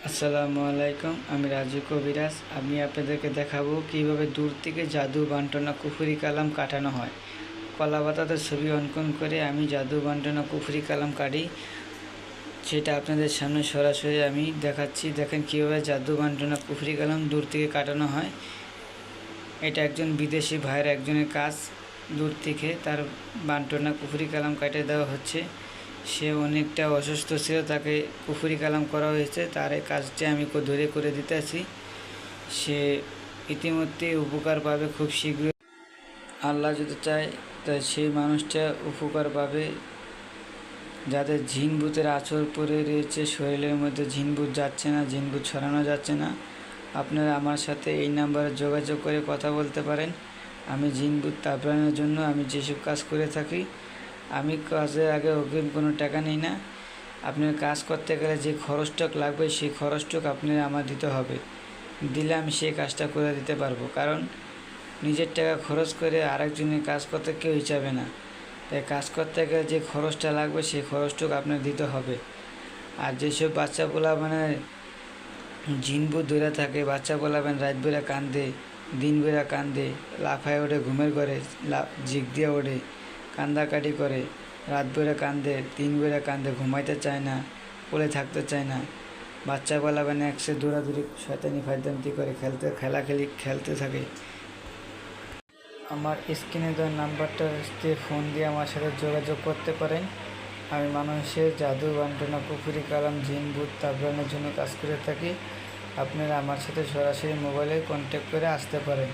আসসালামু আলাইকুম, আমি রাজু কবিরাজ। আমি আপনাদেরকে দেখাবো কিভাবে দূর থেকে জাদু বান্টনা কুফরি কালাম কাটানো হয়। কলা পাতাতে ছবি অঙ্কন করে আমি জাদু বান্টনা কুফরি কালাম কাটি, সেটা আপনাদের সামনে সরাসরি আমি দেখাচ্ছি। দেখেন কীভাবে জাদু বান্টনা কুফরি কালাম দূর থেকে কাটানো হয়। এটা একজন বিদেশি ভাইয়ের একজনের কাজ। দূর থেকে তার বান্টনা কুফরি কালাম কাটে দেওয়া হচ্ছে। সে অনেকটা অসুস্থ ছিল, তাকে কুফরি কালাম করা হয়েছে। তার এই কাজটি আমি ধরে করে দিতেছি। সে ইতিমধ্যে উপকার পাবে খুব শীঘ্রই। আল্লাহ যদি চায় তাই সেই মানুষটা উপকার পাবে। যাদের জিনভূতের আঁচড় পড়ে রয়েছে, শরীরের মধ্যে জিনভূত যাচ্ছে না, জিনভূত ছড়ানো যাচ্ছে না, আপনারা আমার সাথে এই নাম্বারে যোগাযোগ করে কথা বলতে পারেন। আমি জিনভূত তাড়ানোর জন্য আমি যেসব কাজ করে থাকি, আমি কাজের আগে অগ্রিম কোনো টাকা নিই না। আপনার কাজ করতে গেলে যে খরচটুক লাগবে সেই খরচটুক আপনার আমার দিতে হবে। দিলে আমি সেই কাজটা করে দিতে পারবো। কারণ নিজের টাকা খরচ করে আরেকজনের কাজ করতে কেউ হিসাবে না। তাই কাজ করতে গেলে যে খরচটা লাগবে সেই খরচটুকু আপনার দিতে হবে। আর যেসব বাচ্চাগুলা জিনভূত ধরে থাকে, বাচ্চা বলাবেন রাত বেলা কান্দে, দিন বেলা কান্দে, লাফায় ওঠে, ঘুমের ঘরে ঝিক দিয়ে ওঠে, কান্দাকাটি করে, রাত বেলা কান্দে, দিন বেলা কান্দে, ঘুমাইতে চায় না, কোলে থাকতে চায় না। বাচ্চা বলাবেন একসে দৌড়াদৌড়ি শয়তানি ফায়দান্তি করে খেলতে থাকে। আমার স্ক্রিনে দেওয়া নাম্বারটাতে ফোন দিয়ে আমার সাথে যোগাযোগ করতে পারেন। আমি মানুষের জাদু বান্টনা কুফরি কালাম জিনভূত তাড়ানোর জন্য কাজ করে থাকি। আপনারা আমার সাথে সরাসরি মোবাইলে কন্ট্যাক্ট করে আসতে পারেন।